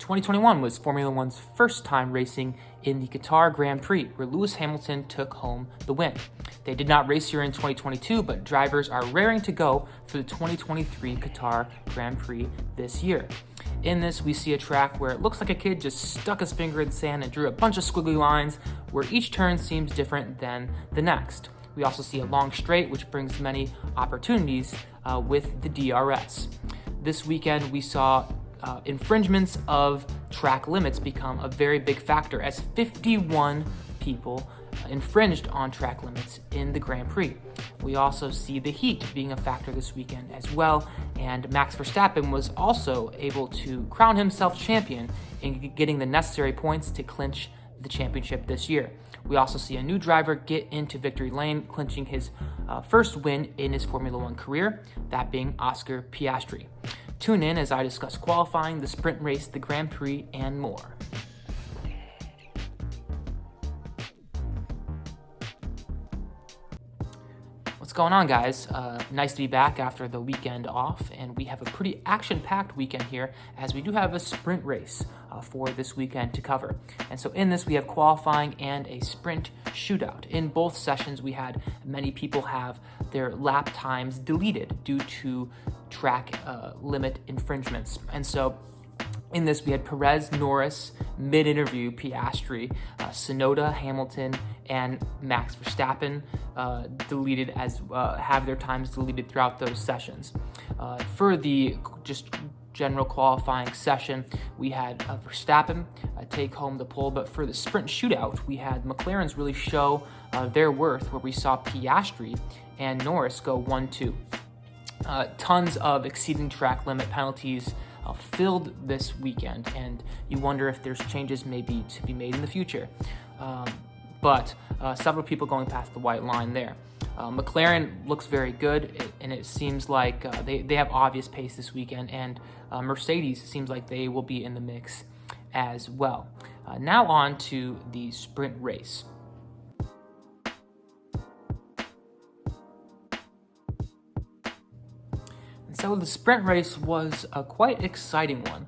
2021 was Formula One's first time racing in the Qatar Grand Prix, where Lewis Hamilton took home the win. They did not race here in 2022, but drivers are raring to go for the 2023 Qatar Grand Prix this year. In this, we see a track where it looks like a kid just stuck his finger in the sand and drew a bunch of squiggly lines, where each turn seems different than the next. We also see a long straight, which brings many opportunities with the DRS. This weekend, we saw infringements of track limits become a very big factor, as 51 people infringed on track limits in the Grand Prix. We also see the heat being a factor this weekend as well, and Max Verstappen was also able to crown himself champion in getting the necessary points to clinch the championship this year. We also see a new driver get into victory lane, clinching his first win in his Formula One career, that being Oscar Piastri. Tune in as I discuss qualifying, the sprint race, the Grand Prix, and more. What's going on, guys? Nice to be back after the weekend off, and we have a pretty action-packed weekend here, as we do have a sprint race for this weekend to cover. And so in this, we have qualifying and a sprint shootout. In both sessions, we had many people have their lap times deleted due to track limit infringements. And so in this, we had Perez, Norris, mid-interview, Piastri, Tsunoda, Hamilton, and Max Verstappen deleted as have their times deleted throughout those sessions. For the just general qualifying session, we had Verstappen take home the pole, but for the sprint shootout, we had McLaren's really show their worth, where we saw Piastri and Norris go 1-2. Tons of exceeding track limit penalties filled this weekend, and you wonder if there's changes maybe to be made in the future. But several people going past the white line there. McLaren looks very good, and it seems like they have obvious pace this weekend, and Mercedes seems like they will be in the mix as well. Now on to the sprint race. So the sprint race was a quite exciting one.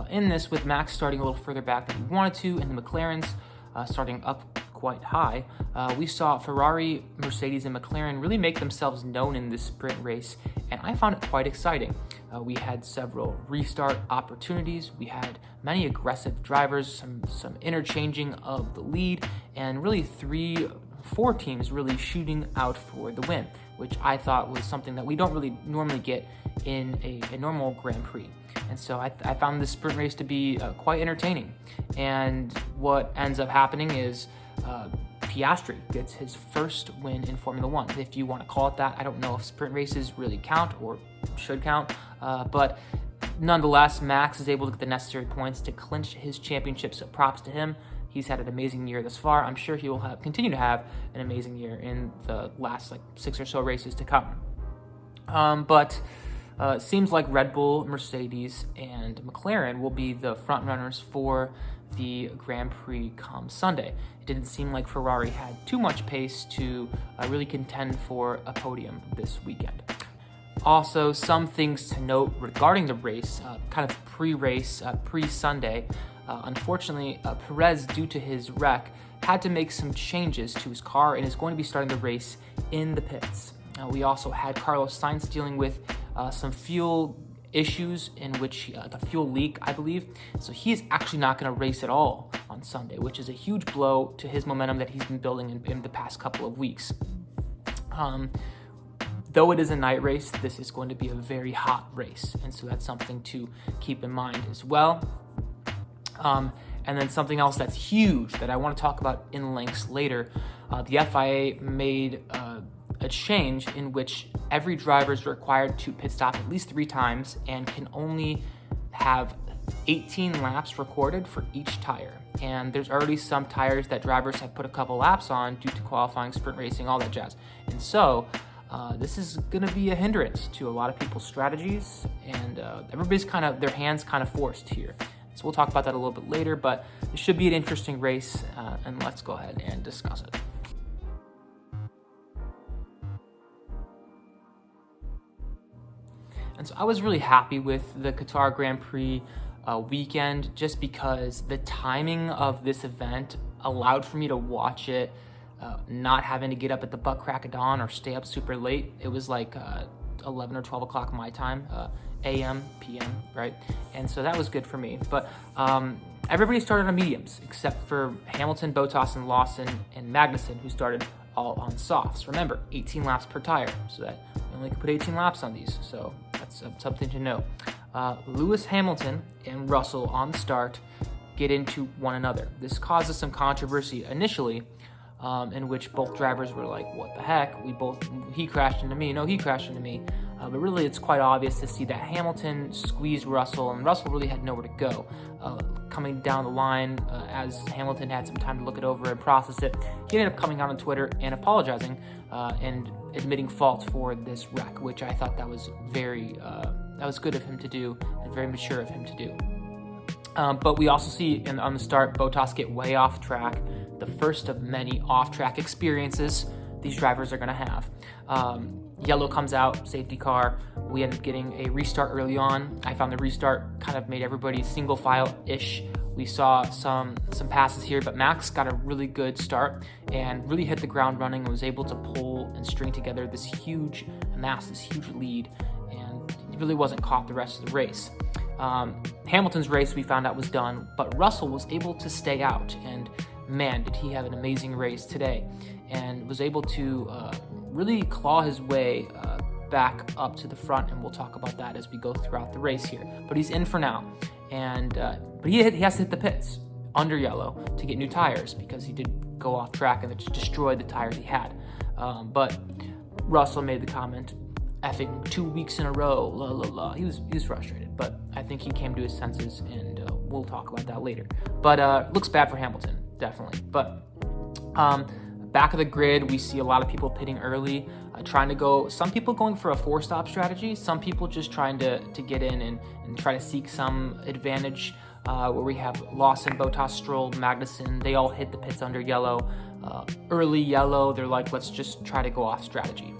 In this, with Max starting a little further back than he wanted to, and the McLarens starting up quite high, we saw Ferrari, Mercedes, and McLaren really make themselves known in this sprint race, and I found it quite exciting. We had several restart opportunities, we had many aggressive drivers, some interchanging of the lead, and really 4 teams really shooting out for the win, which I thought was something that we don't really normally get in a normal Grand Prix. And so I found this sprint race to be quite entertaining. And what ends up happening is Piastri gets his first win in Formula One, if you want to call it that. I don't know if sprint races really count or should count, but nonetheless, Max is able to get the necessary points to clinch his championship, so props to him. He's had an amazing year thus far. I'm sure he will continue to have an amazing year in the last 6 or so races to come. But it seems like Red Bull, Mercedes, and McLaren will be the front runners for the Grand Prix come Sunday. It didn't seem like Ferrari had too much pace to really contend for a podium this weekend. Also, some things to note regarding the race, kind of pre-race, pre-Sunday. Unfortunately, Perez, due to his wreck, had to make some changes to his car and is going to be starting the race in the pits. We also had Carlos Sainz dealing with some fuel issues, in which the fuel leak, I believe. So he is actually not going to race at all on Sunday, which is a huge blow to his momentum that he's been building in the past couple of weeks. Though it is a night race, this is going to be a very hot race, and so that's something to keep in mind as well. And then something else that's huge that I want to talk about in lengths later, the FIA made a change in which every driver is required to pit stop at least 3 times and can only have 18 laps recorded for each tire. And there's already some tires that drivers have put a couple laps on due to qualifying, sprint racing, all that jazz. And so this is going to be a hindrance to a lot of people's strategies, and everybody's their hands forced here. So we'll talk about that a little bit later, but it should be an interesting race, and let's go ahead and discuss it. And so I was really happy with the Qatar Grand Prix weekend, just because the timing of this event allowed for me to watch it not having to get up at the butt crack of dawn or stay up super late. It was like 11 or 12 o'clock my time, AM, PM, right? And so that was good for me. But everybody started on mediums except for Hamilton, Bottas, and Lawson and Magnussen, who started all on softs. Remember, 18 laps per tire, so that you only can put 18 laps on these, so that's something to know. Lewis Hamilton and Russell on the start get into one another. This causes some controversy initially, in which both drivers were like, what the heck? He crashed into me. No, he crashed into me. But really, it's quite obvious to see that Hamilton squeezed Russell, and Russell really had nowhere to go. Coming down the line, as Hamilton had some time to look it over and process it, he ended up coming out on Twitter and apologizing and admitting fault for this wreck, which I thought that was that was good of him to do and very mature of him to do. But we also see on the start, Bottas get way off track, the first of many off-track experiences these drivers are going to have. Yellow comes out, safety car. We end up getting a restart early on. I found the restart kind of made everybody single file-ish. We saw some passes here, but Max got a really good start and really hit the ground running and was able to pull and string together this huge lead, and he really wasn't caught the rest of the race. Hamilton's race we found out was done, but Russell was able to stay out, and man, did he have an amazing race today, and was able to really claw his way back up to the front, and we'll talk about that as we go throughout the race here. But he's in for now, and but he has to hit the pits under yellow to get new tires, because he did go off track and it destroyed the tires he had. But Russell made the comment, effing 2 weeks in a row, la la la. He was frustrated, but I think he came to his senses, and we'll talk about that later. But looks bad for Hamilton, definitely. But back of the grid, we see a lot of people pitting early, trying to go, some people going for a 4-stop strategy, some people just trying to get in and try to seek some advantage, where we have Lawson, Bottas, Stroll, Magnussen. They all hit the pits under yellow. Early yellow, they're like, let's just try to go off strategy.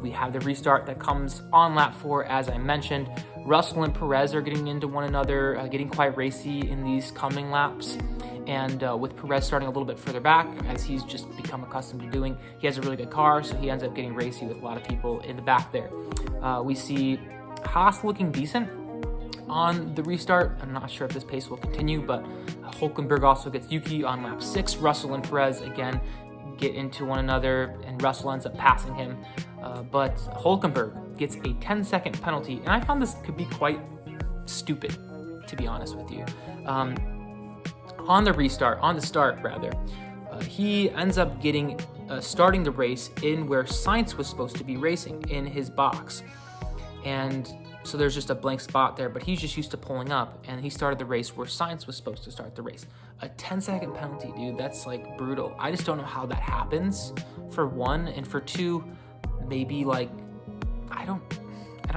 We have the restart that comes on lap 4, as I mentioned. Russell and Perez are getting into one another, getting quite racy in these coming laps. And with Perez starting a little bit further back, as he's just become accustomed to doing, he has a really good car, so he ends up getting racy with a lot of people in the back there. We see Haas looking decent on the restart. I'm not sure if this pace will continue, but Hülkenberg also gets Yuki on lap 6. Russell and Perez, again, get into one another, and Russell ends up passing him. But Hülkenberg gets a 10-second penalty, and I found this could be quite stupid, to be honest with you. On the start, he ends up starting the race in where Sainz was supposed to be racing, in his box. And so there's just a blank spot there, but he's just used to pulling up, and he started the race where Sainz was supposed to start the race. A 10-second penalty, dude, that's like brutal. I just don't know how that happens, for one, and for two, maybe like, I don't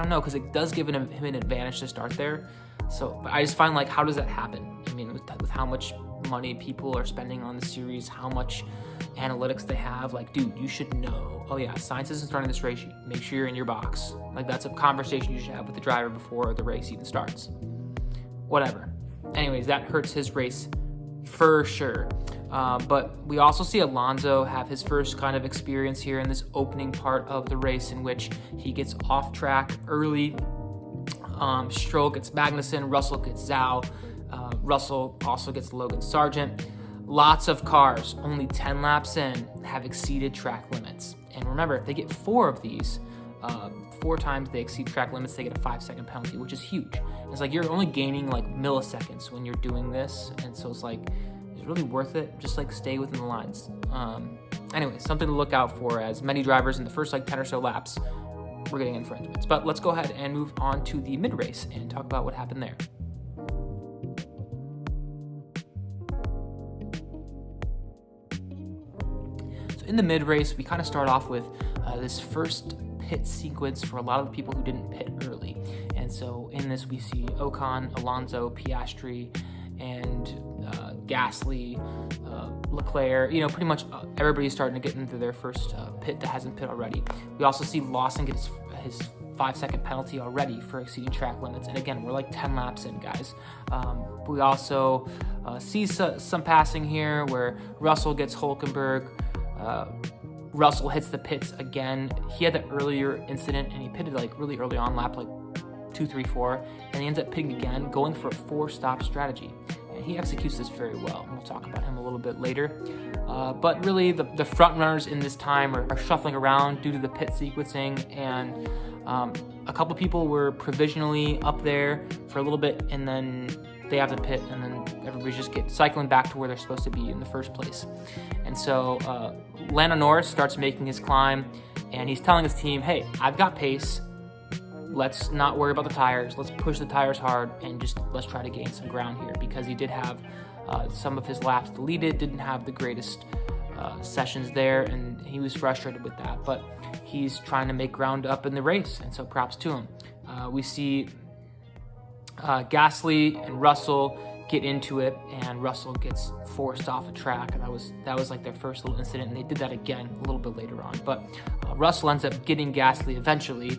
know, because it does give him an advantage to start there. So, but I just find, like, how does that happen? I mean, with how much money people are spending on the series, how much analytics they have, like, dude, you should know, oh yeah, Sainz isn't starting this race, make sure you're in your box. Like, that's a conversation you should have with the driver before the race even starts. Whatever. Anyways, that hurts his race for sure. But we also see Alonso have his first kind of experience here in this opening part of the race, in which he gets off track early. Stroll gets Magnussen, Russell gets Zhou, Russell also gets Logan Sargent. Lots of cars, only 10 laps in, have exceeded track limits. And remember, if they get 4 of these, 4 times they exceed track limits, they get a 5-second penalty, which is huge. It's like you're only gaining like milliseconds when you're doing this, and so it's like, is it really worth it? Just like stay within the lines. Anyway, something to look out for, as many drivers in the first like 10 or so laps we're getting infringements. But let's go ahead and move on to the mid-race and talk about what happened there. So in the mid-race, we kind of start off with this first pit sequence for a lot of the people who didn't pit early. And so in this, we see Ocon, Alonso, Piastri, and Gasly, Leclerc, pretty much everybody's starting to get into their first pit that hasn't pit already. We also see Lawson get his 5-second penalty already for exceeding track limits. And again, we're like 10 laps in, guys. We also see some passing here where Russell gets Hülkenberg. Russell hits the pits again. He had that earlier incident and he pitted like really early on, lap like 2, 3, 4, and he ends up pitting again, going for a 4-stop strategy. And he executes this very well, and we'll talk about him a little bit later. But really, the front runners in this time are shuffling around due to the pit sequencing, and a couple people were provisionally up there for a little bit, and then they have to pit, and then everybody's just cycling back to where they're supposed to be in the first place. And so Lando Norris starts making his climb, and he's telling his team, hey, I've got pace. Let's not worry about the tires. Let's push the tires hard and just let's try to gain some ground here, because he did have some of his laps deleted, didn't have the greatest sessions there, and he was frustrated with that. But he's trying to make ground up in the race, and so props to him. We see Gasly and Russell get into it, and Russell gets forced off a track, and that was like their first little incident, and they did that again a little bit later on. But Russell ends up getting Gasly eventually.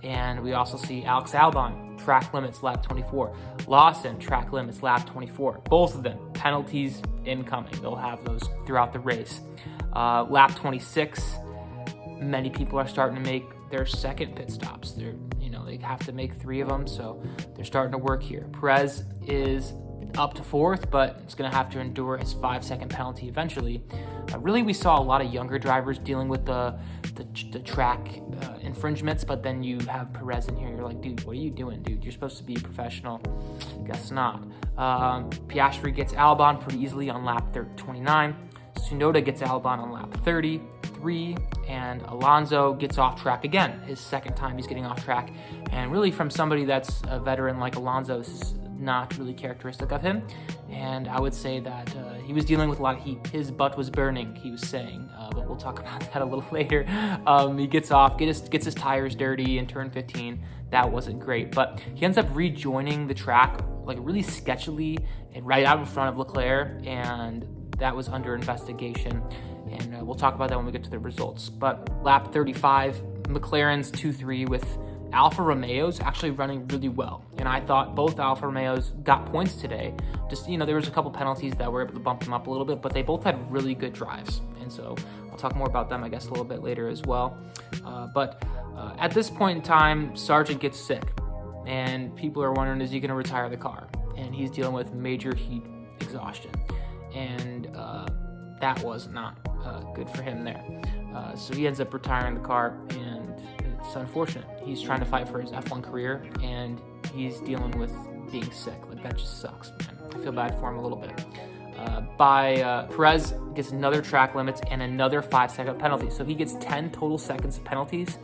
And we also see Alex Albon, track limits, lap 24. Lawson, track limits, lap 24. Both of them, penalties incoming. They'll have those throughout the race. Lap 26, many people are starting to make their second pit stops. They have to make 3 of them, so they're starting to work here. Perez is up to 4th, but it's going to have to endure his 5-second penalty eventually. Really, we saw a lot of younger drivers dealing with the track infringements, but then you have Perez in here. You're like, dude, what are you doing, dude? You're supposed to be a professional. Guess not. Piastri gets Albon pretty easily on lap 29. Tsunoda gets Albon on lap 33, and Alonso gets off track again. His second time he's getting off track, and really from somebody that's a veteran like Alonso, this is not really characteristic of him, and I would say that he was dealing with a lot of heat. His butt was burning, he was saying, but we'll talk about that a little later. He gets off, gets his tires dirty in turn 15. That wasn't great, but he ends up rejoining the track like really sketchily and right out in front of Leclerc, and that was under investigation, and we'll talk about that when we get to the results. But lap 35, McLaren's 2-3 with Alfa Romeo's actually running really well, and I thought both Alfa Romeos got points today. Just, there was a couple penalties that were able to bump them up a little bit, but they both had really good drives, and so I'll talk more about them, I guess, a little bit later as well. But at this point in time, Sargent gets sick, and people are wondering, is he going to retire the car? And he's dealing with major heat exhaustion, and that was not good for him there. So he ends up retiring the car, and it's unfortunate. He's trying to fight for his F1 career, and he's dealing with being sick. Like, that just sucks, man. I feel bad for him a little bit. Perez gets another track limits and another 5-second penalty. So he gets 10 total seconds of penalties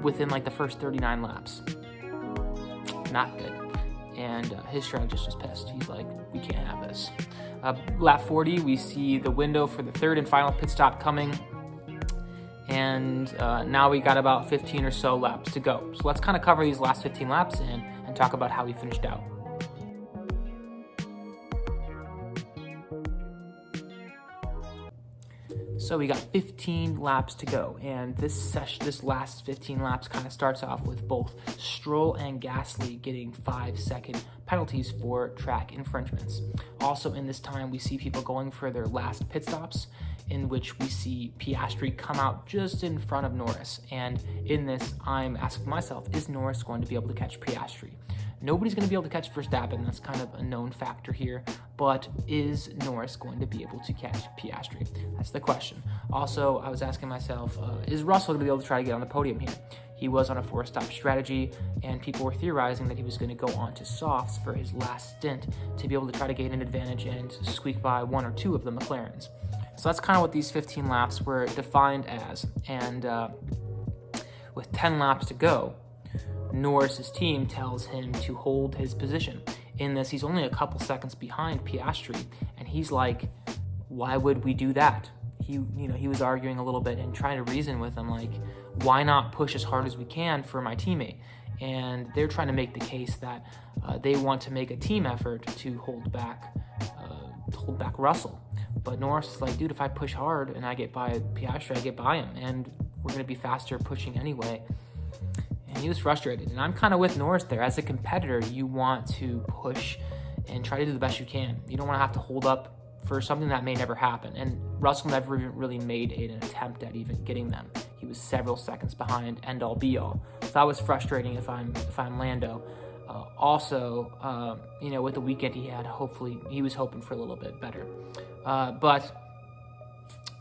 within like the first 39 laps. Not good. And his strategist was pissed. He's like, we can't have this. Lap 40, we see the window for the third and final pit stop coming. And now we got about 15 or so laps to go. So let's kind of cover these last 15 laps and talk about how we finished out. So we got 15 laps to go, and this last 15 laps kind of starts off with both Stroll and Gasly getting 5-second penalties for track infringements. Also in this time, we see people going for their last pit stops, in which we see Piastri come out just in front of Norris. And in this, I'm asking myself, is Norris going to be able to catch Piastri? Nobody's going to be able to catch Verstappen. That's kind of a known factor here. But is Norris going to be able to catch Piastri? That's the question. Also, I was asking myself, is Russell going to be able to try to get on the podium here? He was on a 4-stop strategy, and people were theorizing that he was going to go on to softs for his last stint to be able to try to gain an advantage and squeak by 1 or 2 of the McLarens. So that's kind of what these 15 laps were defined as. And with 10 laps to go, Norris's team tells him to hold his position. In this, he's only a couple seconds behind Piastri, and he's like, why would we do that? He was arguing a little bit and trying to reason with him, like, why not push as hard as we can for my teammate? And they're trying to make the case that they want to make a team effort to hold back Russell. But Norris is like, dude, if I push hard and I get by Piastri, I get by him, and we're going to be faster pushing anyway. and he was frustrated. And I'm kind of with Norris there. As a competitor, you want to push and try to do the best you can. You don't want to have to hold up for something that may never happen. And Russell never even really made an attempt at even getting them. He was several seconds behind, end all be all. So that was frustrating if I'm Lando. Also, with the weekend he had, hopefully he was hoping for a little bit better. But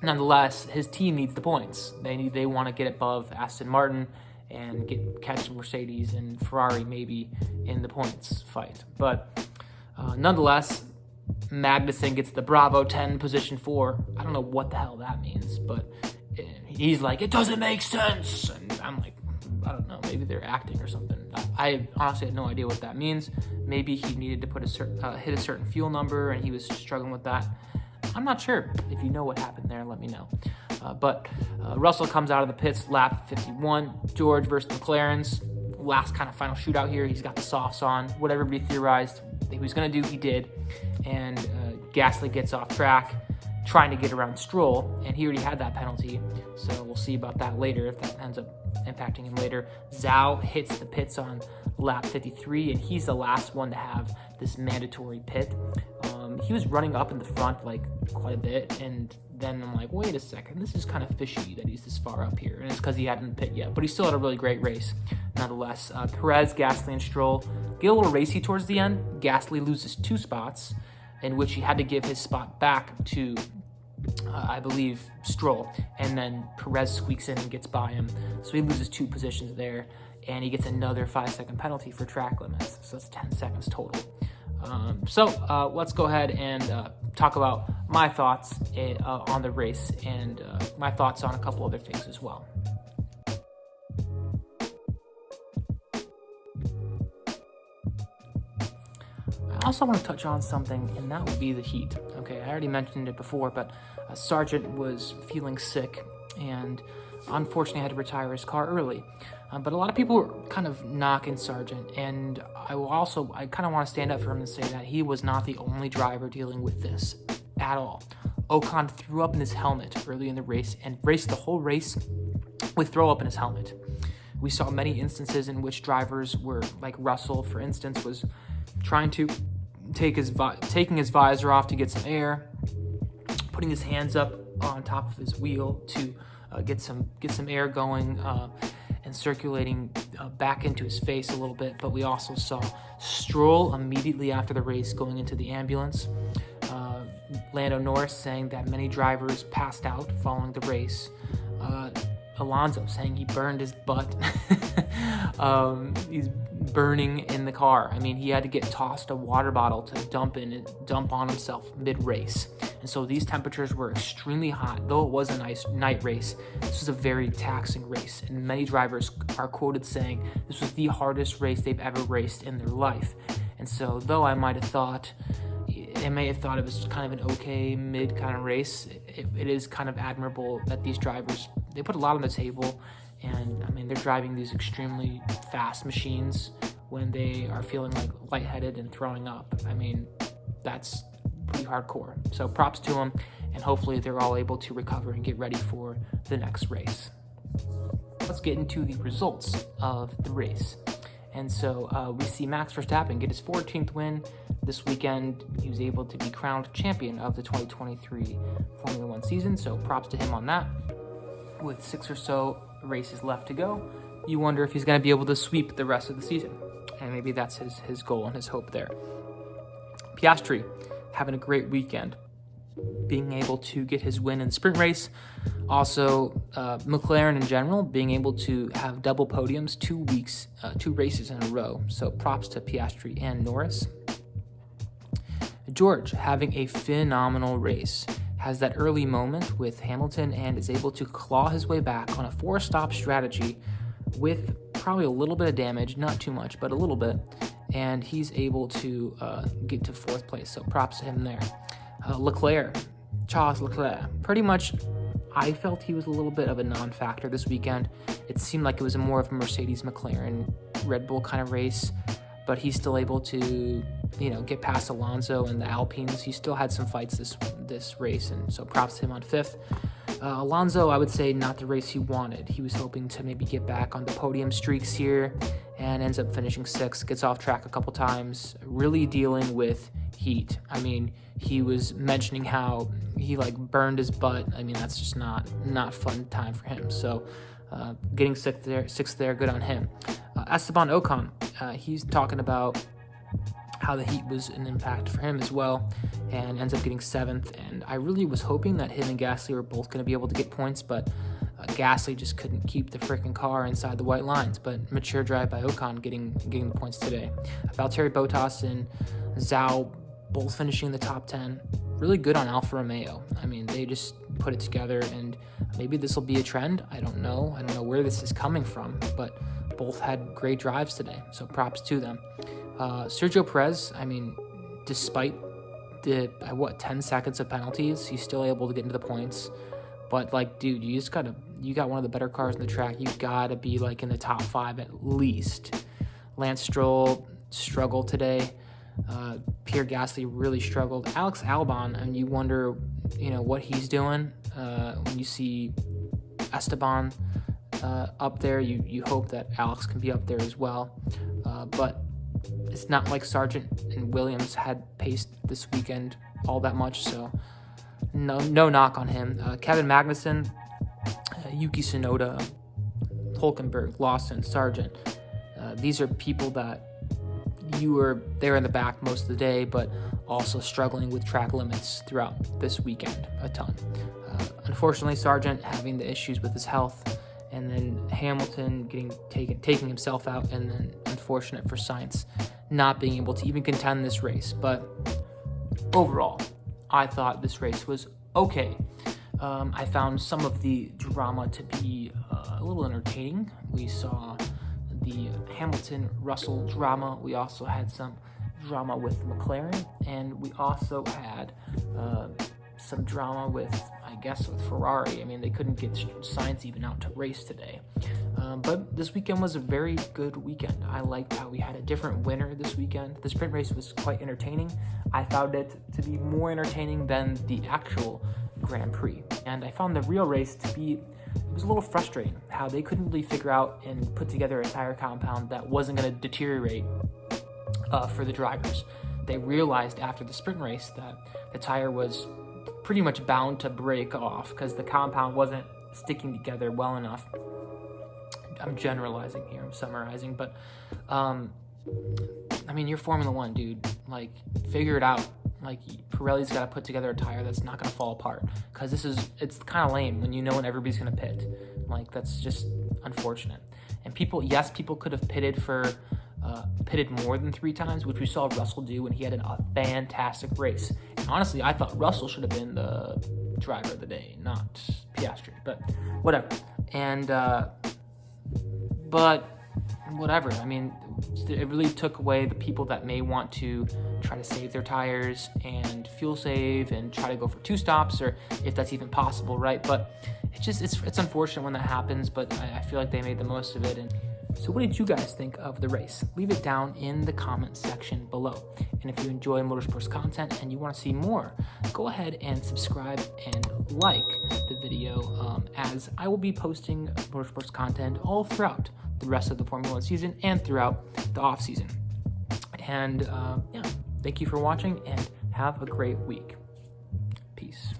nonetheless, his team needs the points. They want to get above Aston Martin and catch Mercedes and Ferrari maybe in the points fight. But nonetheless, Magnussen gets the Bravo 10 position 4. I don't know what the hell that means, but he's like, it doesn't make sense. And I'm like, I don't know, maybe they're acting or something. I honestly had no idea what that means. Maybe he needed to hit a certain fuel number and he was struggling with that. I'm not sure. If you know what happened there, let me know. But Russell comes out of the pits, lap 51. George versus McLaren's last kind of final shootout here. He's got the softs on. What everybody theorized he was going to do, he did. And Gasly gets off track, trying to get around Stroll, and he already had that penalty. So we'll see about that later, if that ends up impacting him later. Zhao hits the pits on lap 53, and he's the last one to have this mandatory pit. He was running up in the front like quite a bit, and then I'm like, wait a second, this is kind of fishy that he's this far up here, and it's because he hadn't pit yet, but he still had a really great race nonetheless. Perez, Gasly, and Stroll get a little racy towards the end. Gasly loses 2 spots, in which he had to give his spot back to I believe Stroll, and then Perez squeaks in and gets by him, so he loses 2 positions there, and he gets another 5-second penalty for track limits, so that's 10 seconds total. So let's go ahead and talk about my thoughts on the race and my thoughts on a couple other things as well. I also want to touch on something, and that would be the heat. Okay, I already mentioned it before, but Sargent was feeling sick and unfortunately had to retire his car early. But a lot of people were kind of knocking Sargent, and I kind of want to stand up for him and say that he was not the only driver dealing with this at all. Ocon threw up in his helmet early in the race and raced the whole race with throw up in his helmet. We saw many instances in which drivers were, like Russell, for instance, was trying to taking his visor off to get some air, putting his hands up on top of his wheel to get some air going and circulating back into his face a little bit. But we also saw Stroll immediately after the race going into the ambulance. Lando Norris saying that many drivers passed out following the race. Alonso saying he burned his butt. He's burning in the car. I mean, he had to get tossed a water bottle to dump on himself mid-race. And so these temperatures were extremely hot. Though it was a nice night race, this was a very taxing race. And many drivers are quoted saying this was the hardest race they've ever raced in their life. And so though I may have thought it was kind of an okay mid kind of race, it is kind of admirable that these drivers, they put a lot on the table. And I mean, they're driving these extremely fast machines when they are feeling like lightheaded and throwing up. I mean, that's pretty hardcore. So props to them, and hopefully they're all able to recover and get ready for the next race. Let's get into the results of the race. And so we see Max Verstappen get his 14th win this weekend. He was able to be crowned champion of the 2023 Formula One season, so props to him on that. With 6 or so races left to go, you wonder if he's going to be able to sweep the rest of the season. And maybe that's his goal and his hope there. Piastri having a great weekend, being able to get his win in the sprint race. Also, McLaren in general being able to have double podiums 2 races in a row. So props to Piastri and Norris. George having a phenomenal race. Has that early moment with Hamilton and is able to claw his way back on a 4-stop strategy with probably a little bit of damage, not too much, but a little bit, and he's able to get to 4th place, so props to him there. Charles Leclerc, pretty much I felt he was a little bit of a non-factor this weekend. It seemed like it was more of a Mercedes, McLaren, Red Bull kind of race, but he's still able to get past Alonso and the Alpines. He still had some fights this race, and so props to him on 5th. Alonso, I would say not the race he wanted. He was hoping to maybe get back on the podium streaks here and ends up finishing 6th, gets off track a couple times, really dealing with heat. I mean, he was mentioning how he burned his butt. I mean, that's just not fun time for him. So getting 6th there, good on him. Esteban Ocon, he's talking about how the heat was an impact for him as well, and ends up getting 7th. And I really was hoping that him and Gasly were both going to be able to get points, but Gasly just couldn't keep the freaking car inside the white lines. But mature drive by Ocon getting the points today. Valtteri Bottas and Zhou both finishing in the top 10. Really good on Alfa Romeo. I mean, they just put it together, and maybe this will be a trend. I don't know where this is coming from, but both had great drives today, so props to them. Sergio Perez, I mean, despite the 10 seconds of penalties, he's still able to get into the points. But dude, you got one of the better cars on the track. You gotta be in the top 5 at least. Lance Stroll struggled today. Pierre Gasly really struggled. Alex Albon, and you wonder, what he's doing. When you see Esteban up there, you hope that Alex can be up there as well. But it's not like Sargent and Williams had paced this weekend all that much, so no knock on him. Kevin Magnussen, Yuki Tsunoda, Hulkenberg, Lawson, Sargent. These are people that you were there in the back most of the day, but also struggling with track limits throughout this weekend a ton. Unfortunately, Sargent having the issues with his health, and then Hamilton taking himself out, and then unfortunate for Sainz not being able to even contend this race. But overall, I thought this race was okay. I found some of the drama to be a little entertaining. We saw the Hamilton-Russell drama. We also had some drama with Mclaren, and we also had some drama with Ferrari. I mean, they couldn't get Sainz even out to race today. But this weekend was a very good weekend. I liked how we had a different winner this weekend. The sprint race was quite entertaining. I found it to be more entertaining than the actual Grand Prix. And I found the real race to be, it was a little frustrating how they couldn't really figure out and put together a tire compound that wasn't going to deteriorate for the drivers. They realized after the sprint race that the tire was pretty much bound to break off because the compound wasn't sticking together well enough. I'm generalizing here, I'm summarizing, but I mean, you're Formula One, dude. Figure it out. Pirelli's got to put together a tire that's not going to fall apart, because it's kind of lame when when everybody's going to pit. That's just unfortunate. And people could have pitted more than 3 times, which we saw Russell do when he had a fantastic race. And honestly, I thought Russell should have been the driver of the day, not Piastri, but whatever. And but whatever. I mean, it really took away the people that may want to try to save their tires and fuel save and try to go for 2 stops, or if that's even possible, right? But it's unfortunate when that happens, but I feel like they made the most of it. And so what did you guys think of the race? Leave it down in the comment section below. And if you enjoy motorsports content and you want to see more, go ahead and subscribe and like the video, as I will be posting motorsports content all throughout the rest of the Formula 1 season and throughout the off season. And thank you for watching, and have a great week. Peace.